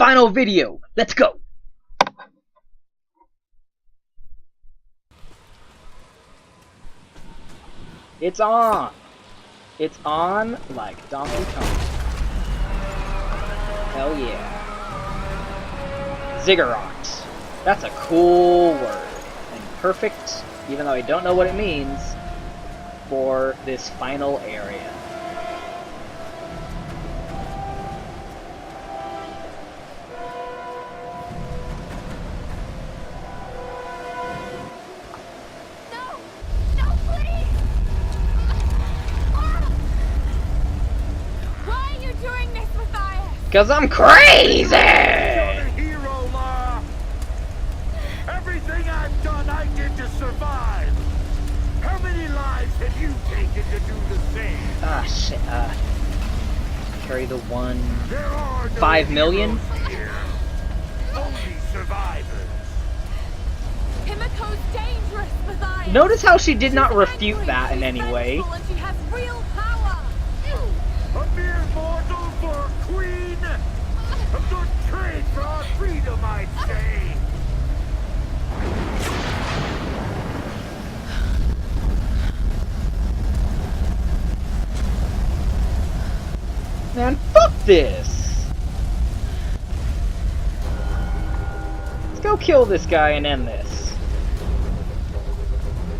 final video. Let's go. It's on. It's on like Donkey Kong. Hell yeah. Ziggurat. That's a cool word. And perfect, even though I don't know what it means, for this final area. Cause I'm crazy! You're the hero, Lara! Everything I've done, I did to survive! How many lives have you taken to do the same? Ah, shit, carry the one... There are no 5 million? here. Only survivors. Himiko's dangerous, Foxeh. Notice how she did not refute that in any way. And she has real power. A mere mortal for a queen? A good trade for our freedom, I'd say. Man, fuck this! Let's go kill this guy and end this.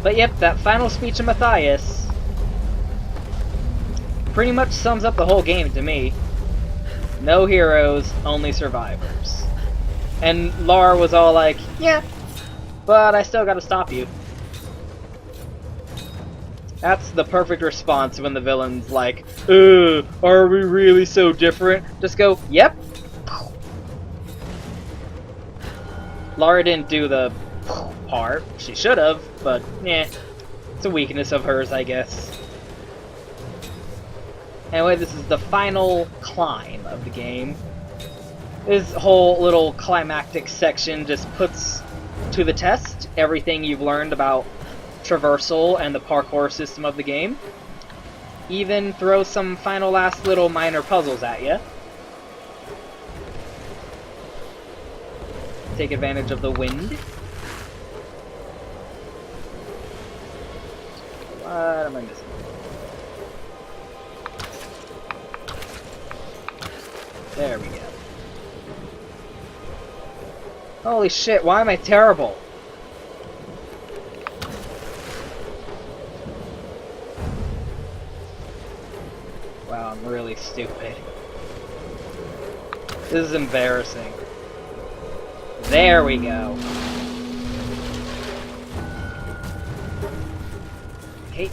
But yep, that final speech of Matthias pretty much sums up the whole game to me. No heroes, only survivors. And Lara was all like, yeah, but I still gotta stop you. That's the perfect response when the villain's like, are we really so different? Just go, yep. Lara didn't do the part. She should have, but yeah, it's a weakness of hers, I guess. Anyway, this is the final climb of the game. This whole little climactic section just puts to the test everything you've learned about traversal and the parkour system of the game. Even throw some final last little minor puzzles at you. Take advantage of the wind. What am I missing? There we go. Holy shit, why am I terrible? Wow, I'm really stupid. This is embarrassing. There we go. Okay.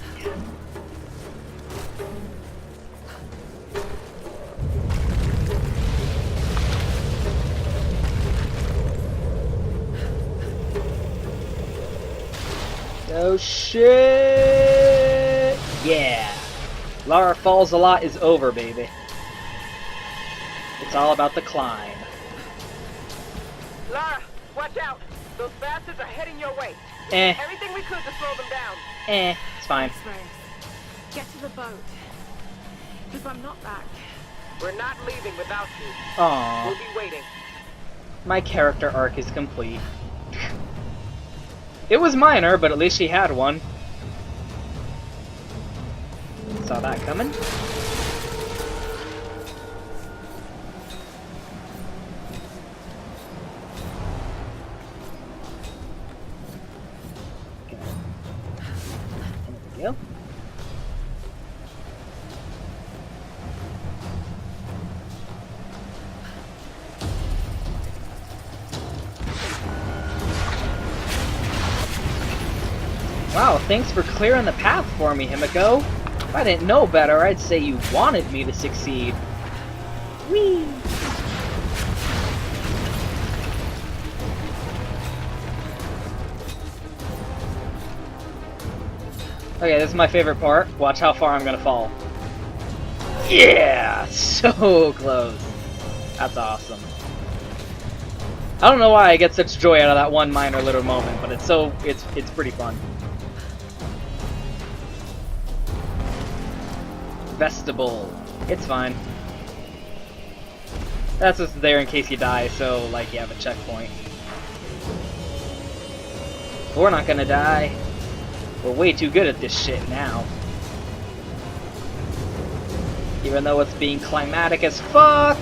Oh shit! Yeah! Lara Falls a Lot is over, baby. It's all about the climb. Lara, watch out! Those bastards are heading your way. Everything we could to slow them down. It's fine. Get to the boat. If I'm not back. We're not leaving without you. Aww. We'll be waiting. My character arc is complete. It was minor, but at least she had one. Saw that coming. Okay. There we go. Wow, thanks for clearing the path for me, Himiko. If I didn't know better, I'd say you wanted me to succeed. Whee! Okay, this is my favorite part. Watch how far I'm gonna fall. Yeah! So close. That's awesome. I don't know why I get such joy out of that one minor little moment, but it's pretty fun. Vestibule. It's fine. That's just there in case you die, so, like, you have a checkpoint. We're not gonna die. We're way too good at this shit now. Even though it's being climatic as fuck!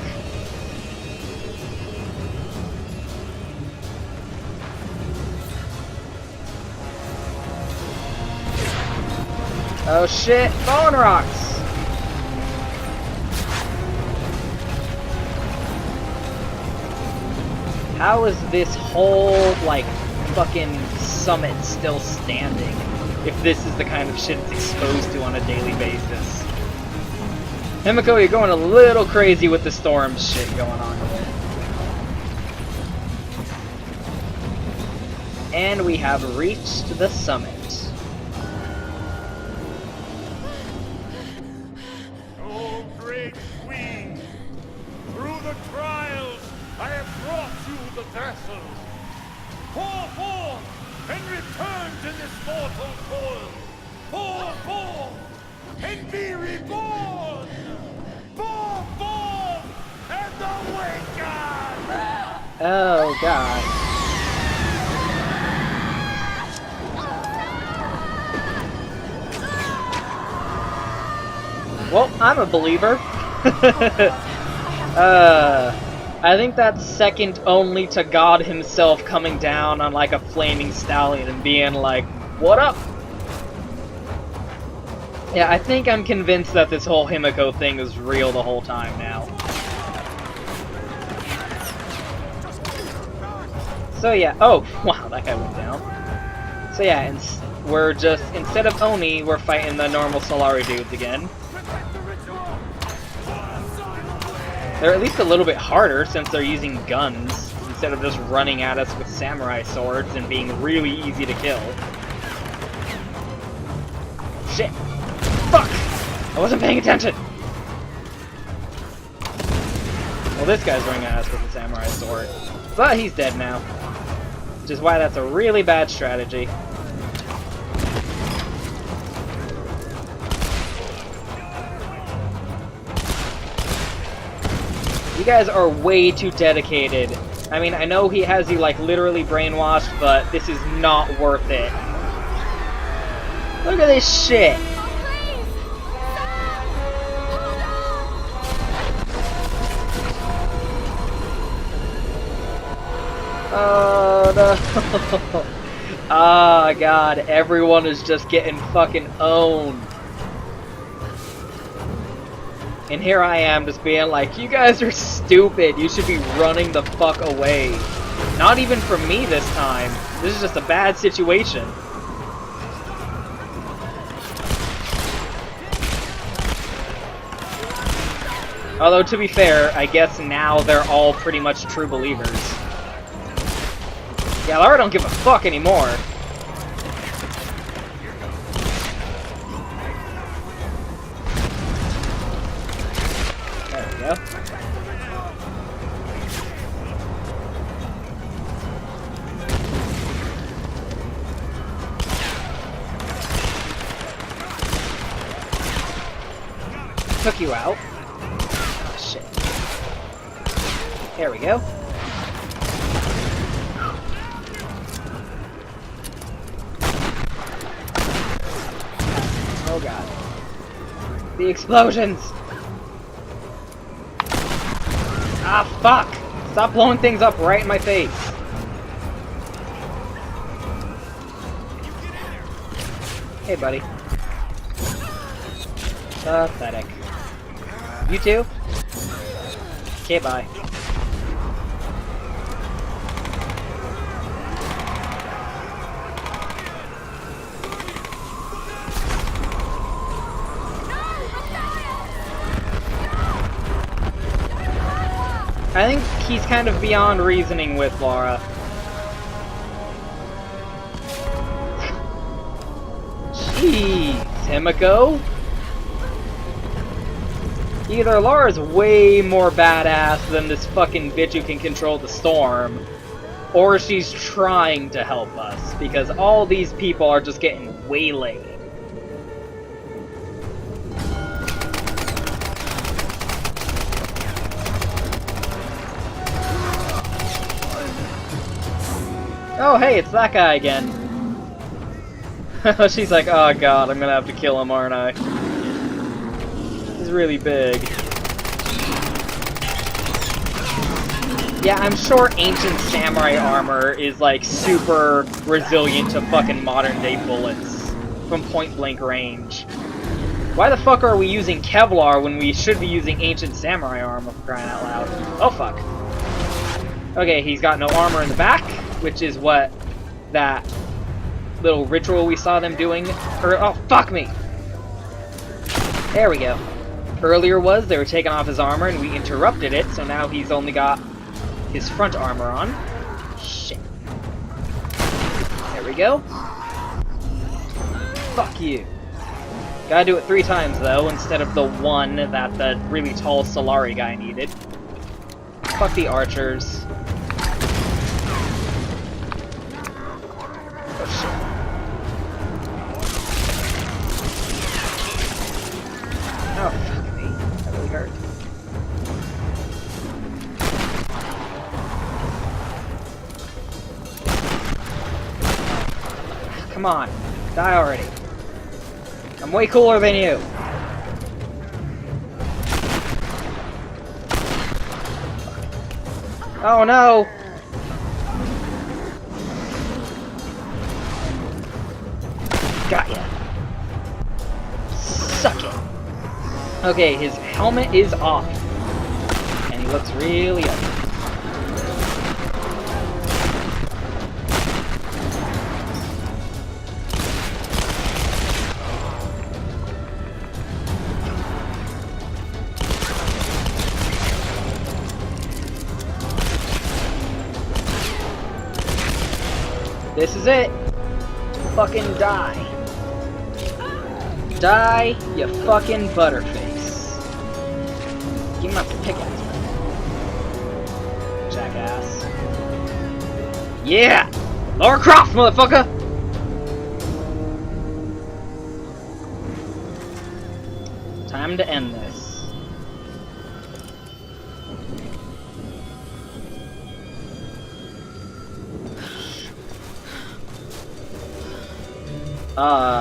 Oh shit, fallen rocks! How is this whole, like, fucking summit still standing if this is the kind of shit it's exposed to on a daily basis? Himiko, you're going a little crazy with the storm shit going on here. And we have reached the summit. Oh, great queen! Through the trials, I have brought you the vessels. Pour forth and return to this mortal coil. Pour forth and be reborn. Pour forth and awaken. Oh god. Well, I'm a believer. I think that's second only to God himself coming down on like a flaming stallion and being like, "What up?" Yeah, I think I'm convinced that this whole Himiko thing is real the whole time now. So yeah, oh, wow, that guy went down. So yeah, we're just, instead of Oni, we're fighting the normal Solari dudes again. They're at least a little bit harder since they're using guns, instead of just running at us with samurai swords and being really easy to kill. Shit! Fuck! I wasn't paying attention! Well, this guy's running at us with a samurai sword. But he's dead now. Which is why that's a really bad strategy. You guys are way too dedicated. I mean, I know he has you, like, literally brainwashed, but this is not worth it. Look at this shit! Oh no! Ah, god, everyone is just getting fucking owned. And here I am just being like, you guys are stupid, you should be running the fuck away. Not even from me this time. This is just a bad situation. Although, to be fair, I guess now they're all pretty much true believers. Yeah, Lara don't give a fuck anymore. There we go. Took you out. Oh, shit. There we go. Oh god. The explosions! Ah, fuck! Stop blowing things up right in my face! Hey, buddy. Pathetic. You too? Okay, bye. I think he's kind of beyond reasoning with Lara. Jeez, Himiko? Either Lara's way more badass than this fucking bitch who can control the storm, or she's trying to help us, because all these people are just getting waylaid. Oh, hey, it's that guy again. She's like, oh god, I'm gonna have to kill him, aren't I? He's really big. Yeah, I'm sure ancient samurai armor is like super resilient to fucking modern day bullets from point blank range. Why the fuck are we using Kevlar when we should be using ancient samurai armor, for crying out loud? Oh fuck. Okay, he's got no armor in the back, which is what that little ritual we saw them doing. Oh, fuck me! There we go. Earlier was they were taking off his armor and we interrupted it, so now he's only got his front armor on. Shit. There we go. Fuck you. Gotta do it 3 times, though, instead of the 1 that the really tall Solari guy needed. Fuck the archers. Oh, shit. Oh, fuck me. That really hurt. Come on. Die already. I'm way cooler than you. Oh no! Got ya. Suck it. Okay, his helmet is off. And he looks really ugly. This is it. Fucking die. Die, you fucking butterface. Give me my pickaxe, man. Jackass. Yeah! Lara Croft, motherfucker! Time to end this.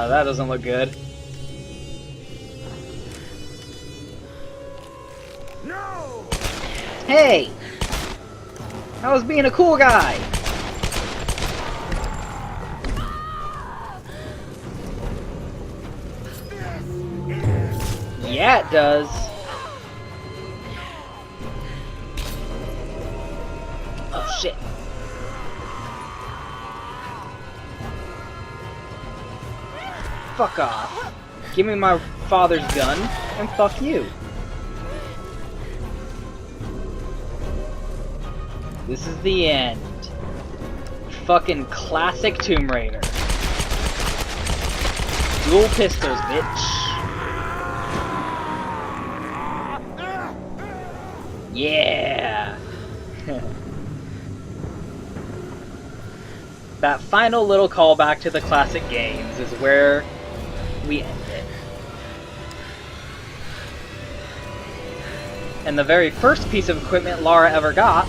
That doesn't look good. No! Hey! I was being a cool guy! Yeah, it does. Oh, shit. Fuck off. Give me my father's gun, and fuck you. This is the end. Fucking classic Tomb Raider. Dual pistols, bitch. Yeah! That final little callback to the classic games is where we end it. And the very first piece of equipment Lara ever got,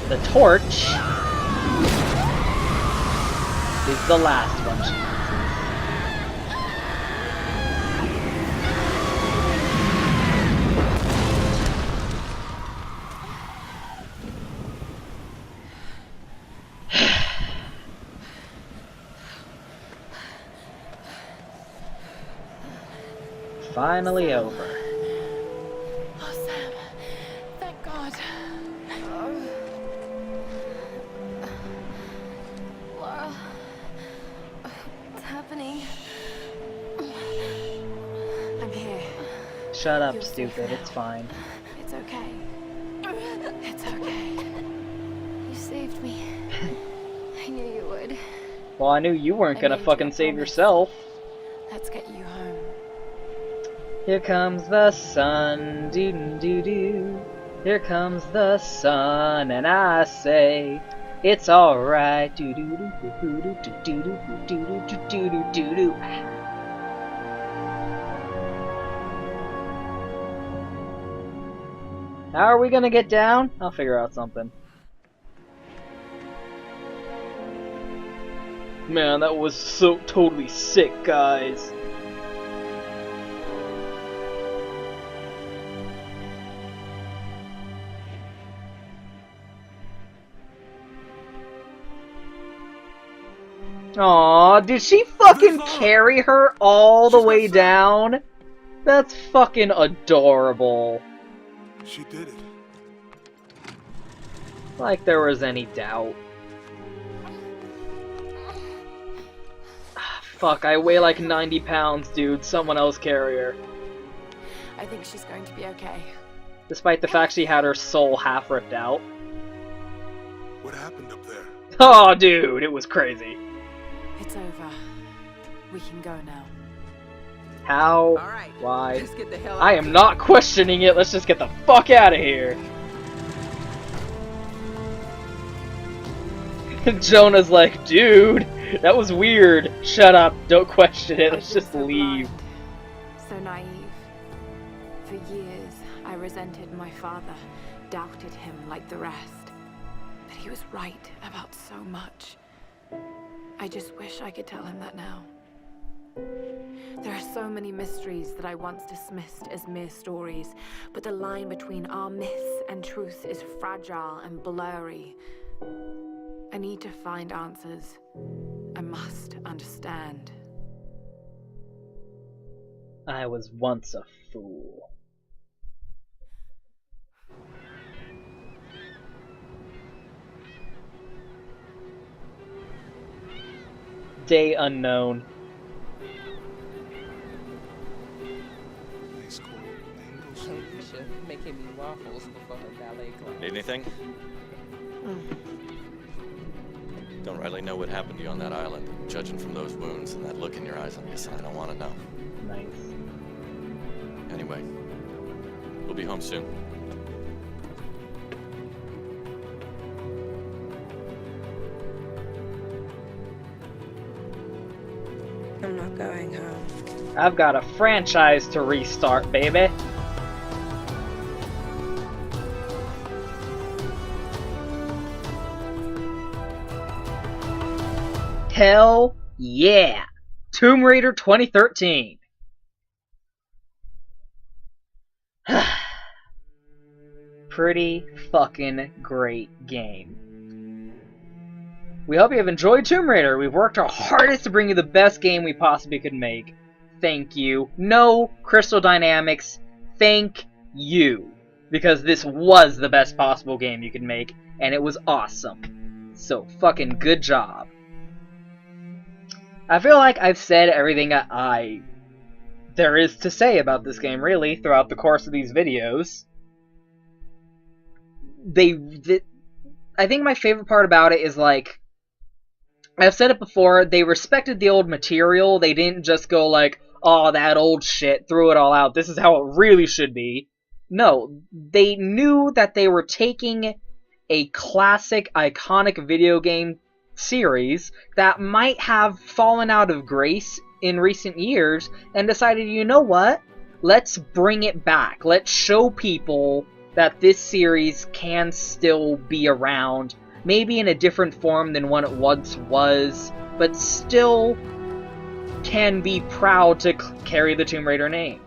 the torch, is the last one she uses. Finally over. Oh, Sam. Thank God. Laura. What's happening? I'm here. Shut up, You're stupid. safe now. It's fine. It's okay. It's okay. You saved me. I knew you would. Well, I knew you weren't I gonna made fucking you a save promise. yourself. Let's get you home. Here comes the sun, doo doo doo. Here comes the sun, and I say it's alright. Doo doo doo doo doo doo doo doo doo doo doo doo doo doo. How are we gonna get down? I'll figure out something. Man, that was so totally sick, guys. Aw, did she fucking carry her all the way down? That's fucking adorable. She did it. Like there was any doubt. Fuck, I weigh like 90 pounds, dude. Someone else carry her. I think she's going to be okay. Despite the fact she had her soul half ripped out. What happened up there? Oh, dude, it was crazy. It's over. We can go now. How? All right, Why? let's get the hell out I of am here. not questioning it. Let's just get the fuck out of here. Jonah's like, dude, that was weird. Shut up. Don't question it. Let's I've been just so leave. blind, so naive. For years, I resented my father, doubted him like the rest. But he was right about so much. I just wish I could tell him that now. There are so many mysteries that I once dismissed as mere stories, but the line between our myths and truth is fragile and blurry. I need to find answers. I must understand. I was once a fool. Day unknown. Nice cool angles. Alicia making me waffles before her ballet class. Need anything? Don't rightly know what happened to you on that island. Judging from those wounds and that look in your eyes, I'm guessing I don't want to know. Nice. Anyway, we'll be home soon. I'm not going home. I've got a franchise to restart, baby. Hell yeah! Tomb Raider 2013. Pretty fucking great game. We hope you have enjoyed Tomb Raider. We've worked our hardest to bring you the best game we possibly could make. Thank you. No Crystal Dynamics. Thank you. Because this was the best possible game you could make, and it was awesome. So fucking good job. I feel like I've said everything there is to say about this game, really, throughout the course of these videos. I think my favorite part about it is, like, I've said it before, they respected the old material. They didn't just go like, oh, that old shit, threw it all out. This is how it really should be. No, they knew that they were taking a classic, iconic video game series that might have fallen out of grace in recent years and decided, you know what? Let's bring it back. Let's show people that this series can still be around, maybe in a different form than what it once was, but still can be proud to carry the Tomb Raider name.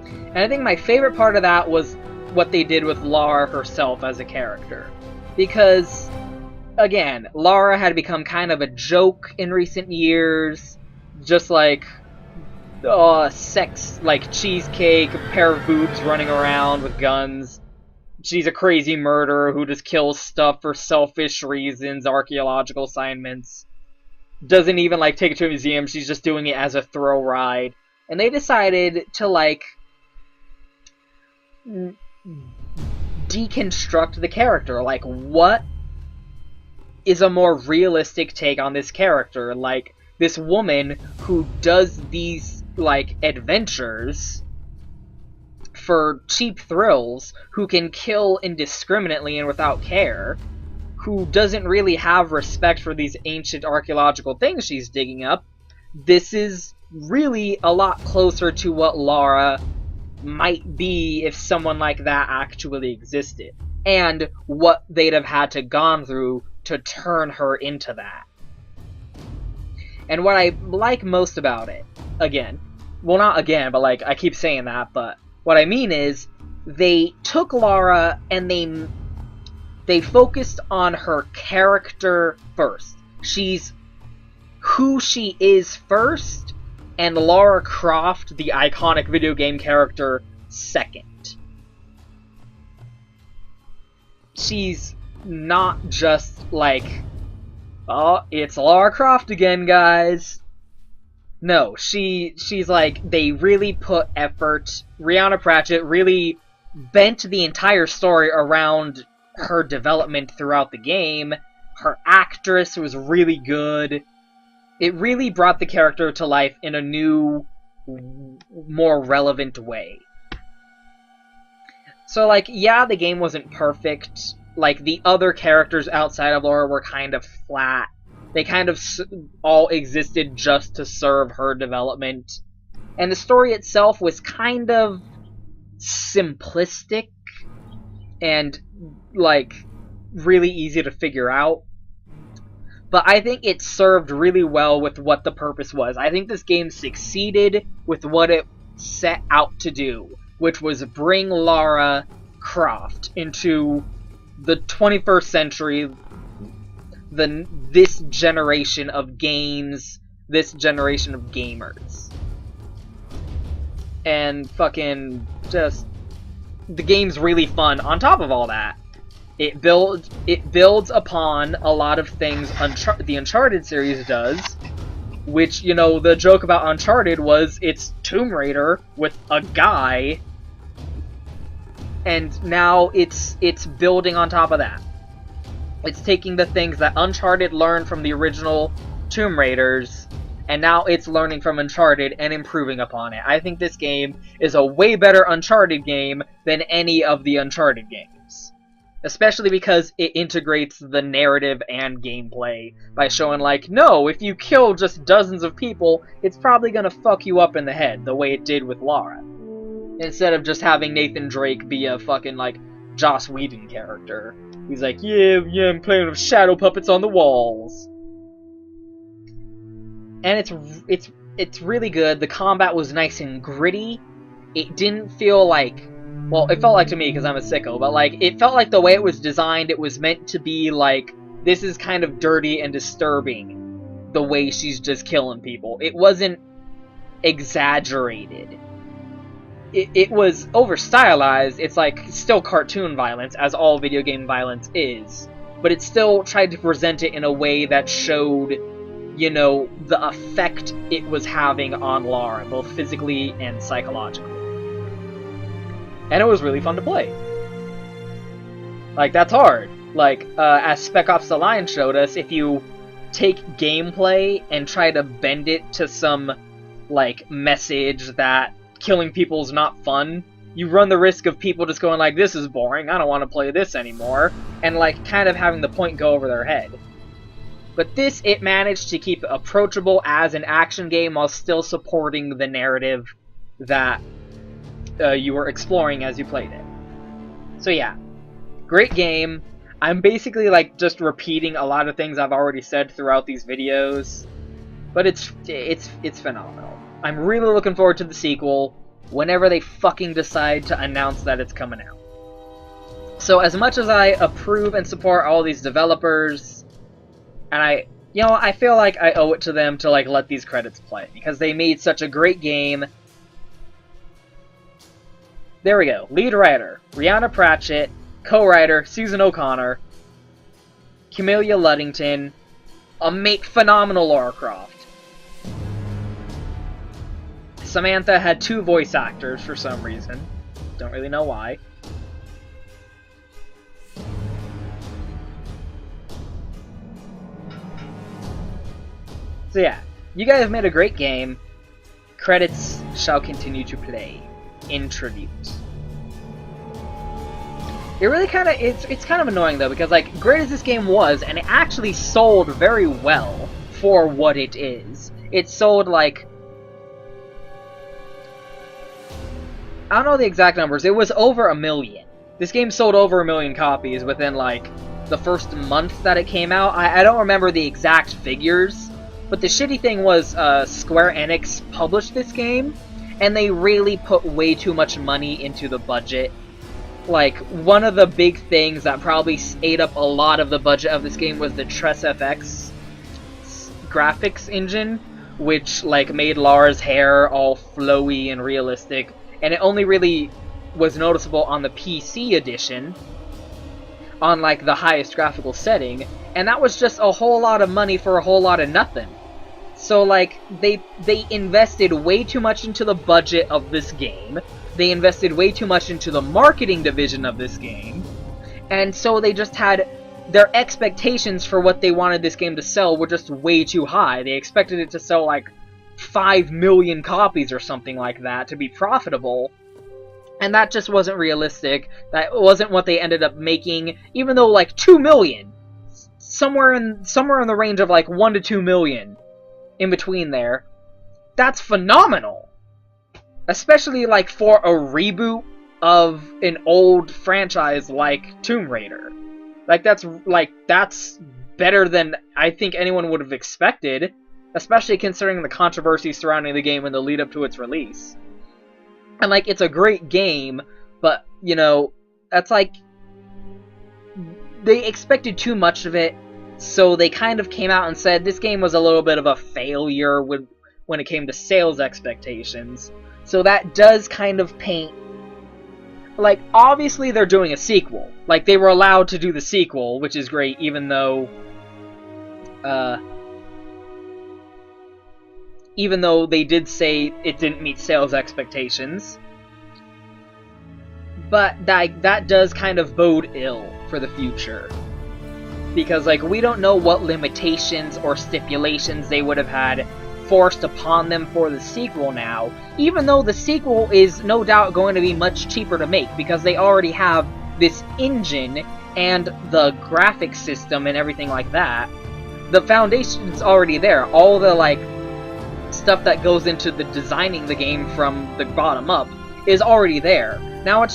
And I think my favorite part of that was what they did with Lara herself as a character. Because, again, Lara had become kind of a joke in recent years, just like sex, like cheesecake, a pair of boobs running around with guns. She's a crazy murderer who just kills stuff for selfish reasons, archaeological assignments. Doesn't even, like, take it to a museum, she's just doing it as a thrill ride. And they decided to, like, deconstruct the character. Like, what is a more realistic take on this character? Like, this woman who does these, like, adventures for cheap thrills, who can kill indiscriminately and without care, who doesn't really have respect for these ancient archaeological things she's digging up. This is really a lot closer to what Lara might be if someone like that actually existed, and what they'd have had to gone through to turn her into that. And what I like most about it, again, well, not again, but like, I keep saying that, but what I mean is, they took Lara and they focused on her character first. She's who she is first, and Lara Croft, the iconic video game character, second. She's not just like, oh, it's Lara Croft again, guys. No, she's like, they really put effort. Rihanna Pratchett really bent the entire story around her development throughout the game. Her actress was really good. It really brought the character to life in a new, more relevant way. So, like, yeah, the game wasn't perfect. Like, the other characters outside of Lara were kind of flat. They kind of all existed just to serve her development. And the story itself was kind of simplistic and, like, really easy to figure out. But I think it served really well with what the purpose was. I think this game succeeded with what it set out to do, which was bring Lara Croft into the 21st century, this generation of games, this generation of gamers. And fucking just, the game's really fun. On top of all that, it builds upon a lot of things the Uncharted series does, which, you know, the joke about Uncharted was it's Tomb Raider with a guy, and now it's building on top of that. It's taking the things that Uncharted learned from the original Tomb Raiders, and now it's learning from Uncharted and improving upon it. I think this game is a way better Uncharted game than any of the Uncharted games. Especially because it integrates the narrative and gameplay by showing, like, no, if you kill just dozens of people, it's probably gonna fuck you up in the head, the way it did with Lara. Instead of just having Nathan Drake be a fucking, like, Joss Whedon character. He's like, yeah, I'm playing with shadow puppets on the walls. And it's really good. The combat was nice and gritty. It didn't feel like, well, it felt like to me because I'm a sicko, but like, it felt like the way it was designed, it was meant to be like, this is kind of dirty and disturbing, the way she's just killing people. It wasn't exaggerated. It was over-stylized. It's like still cartoon violence, as all video game violence is, but it still tried to present it in a way that showed, you know, the effect it was having on Lara, both physically and psychologically. And it was really fun to play. Like, that's hard. Like, as Spec Ops The Line showed us, if you take gameplay and try to bend it to some, like, message that killing people is not fun, you run the risk of people just going like, this is boring, I don't want to play this anymore, and, like, kind of having the point go over their head. But this, it managed to keep it approachable as an action game while still supporting the narrative that you were exploring as you played it. So yeah, great game. I'm basically like just repeating a lot of things I've already said throughout these videos, but it's phenomenal. I'm really looking forward to the sequel whenever they fucking decide to announce that it's coming out. So as much as I approve and support all these developers, and I feel like I owe it to them to like let these credits play because they made such a great game. There we go. Lead writer, Rihanna Pratchett. Co-writer, Susan O'Connor. Camellia Luddington. Phenomenal Lara Croft. Samantha had 2 voice actors for some reason. Don't really know why. So yeah, you guys have made a great game. Credits shall continue to play. In tribute. It really kind of, it's kind of annoying though, because like, great as this game was, and it actually sold very well for what it is. It sold like, I don't know the exact numbers, it was over 1 million. This game sold over 1 million copies within like, the first month that it came out. I don't remember the exact figures, But the shitty thing was Square Enix published this game, and they really put way too much money into the budget. Like, one of the big things that probably ate up a lot of the budget of this game was the TressFX graphics engine, which, like, made Lara's hair all flowy and realistic, and it only really was noticeable on the PC edition, on, like, the highest graphical setting, and that was just a whole lot of money for a whole lot of nothing. So, like, they invested way too much into the budget of this game. They invested way too much into the marketing division of this game. And so they just had... their expectations for what they wanted this game to sell were just way too high. They expected it to sell, like, 5 million copies or something like that to be profitable. And that just wasn't realistic. That wasn't what they ended up making, even though, like, 2 million. Somewhere in the range of, like, 1 to 2 million. In between there. That's phenomenal! Especially, like, for a reboot of an old franchise like Tomb Raider. Like, that's better than I think anyone would have expected. Especially considering the controversy surrounding the game in the lead up to its release. And, like, it's a great game, but, you know, that's like... they expected too much of it, so they kind of came out and said this game was a little bit of a failure when it came to sales expectations. So that does kind of paint... like, obviously they're doing a sequel. Like, they were allowed to do the sequel, which is great, even though... even though they did say it didn't meet sales expectations. But that does kind of bode ill for the future. Because, like, we don't know what limitations or stipulations they would have had forced upon them for the sequel now, even though the sequel is no doubt going to be much cheaper to make, because they already have this engine and the graphics system and everything like that. The foundation's already there. All the, like, stuff that goes into the designing the game from the bottom up is already there. Now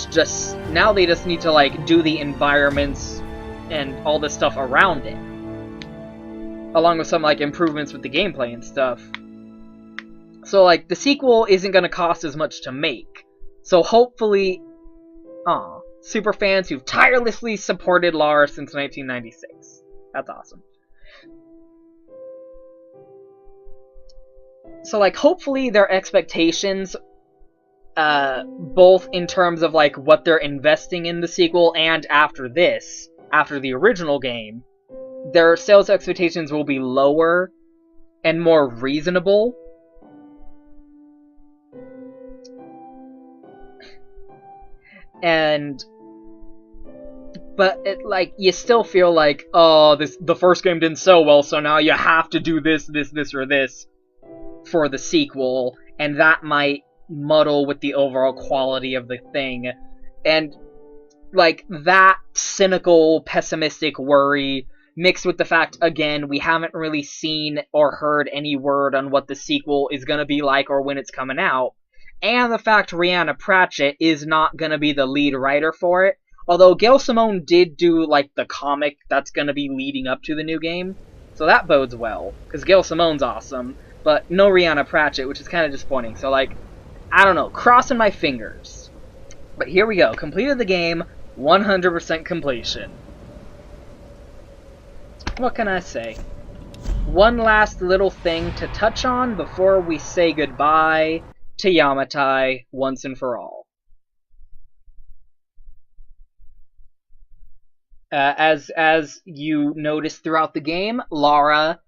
now they just need to, like, do the environments and all this stuff around it. Along with some, like, improvements with the gameplay and stuff. So, like, the sequel isn't gonna cost as much to make. So hopefully... aw, super fans who've tirelessly supported Lara since 1996. That's awesome. So, like, hopefully their expectations... both in terms of, like, what they're investing in the sequel and after this, after the original game, their sales expectations will be lower and more reasonable. But it, like, you still feel like, oh, the first game didn't sell well, so now you have to do this, or this for the sequel, and that might muddle with the overall quality of the thing. And, like, that cynical, pessimistic worry, mixed with the fact, again, we haven't really seen or heard any word on what the sequel is going to be like or when it's coming out, and the fact Rhianna Pratchett is not going to be the lead writer for it, although Gail Simone did do, like, the comic that's going to be leading up to the new game, so that bodes well, because Gail Simone's awesome, but no Rhianna Pratchett, which is kind of disappointing, so, like, I don't know, crossing my fingers. But here we go, completed the game, 100% completion. What can I say? One last little thing to touch on before we say goodbye to Yamatai once and for all. As you noticed throughout the game, Lara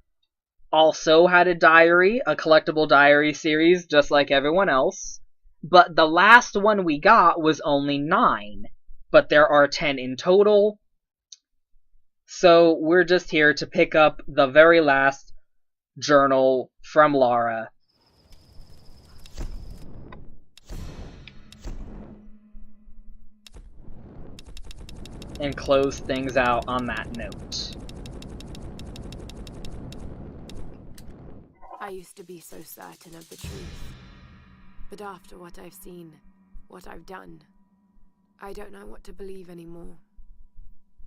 also had a diary, a collectible diary series, just like everyone else. But the last one we got was only 9. But there are 10 in total. So we're just here to pick up the very last journal from Lara. And close things out on that note. I used to be so certain of the truth. But after what I've seen, what I've done, I don't know what to believe anymore.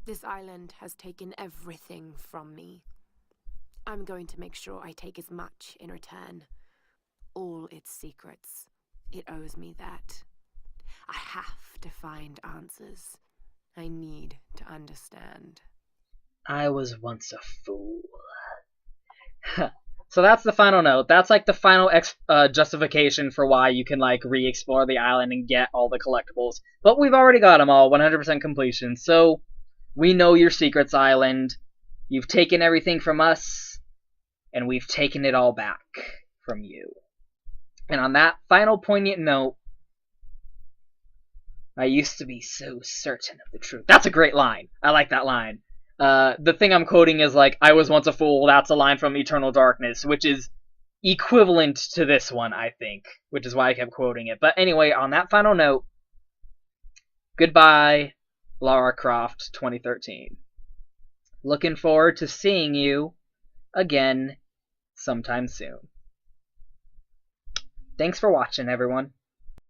This island has taken everything from me. I'm going to make sure I take as much in return. All its secrets. It owes me that. I have to find answers. I need to understand. I was once a fool. So that's the final note. That's like the final justification for why you can like re-explore the island and get all the collectibles. But we've already got them all, 100% completion. So we know your secrets, island. You've taken everything from us, and we've taken it all back from you. And on that final poignant note, I used to be so certain of the truth. That's a great line. I like that line. The thing I'm quoting is like, I was once a fool. That's a line from Eternal Darkness, which is equivalent to this one, I think, which is why I kept quoting it. But anyway, on that final note, goodbye, Lara Croft 2013. Looking forward to seeing you again sometime soon. Thanks for watching, everyone.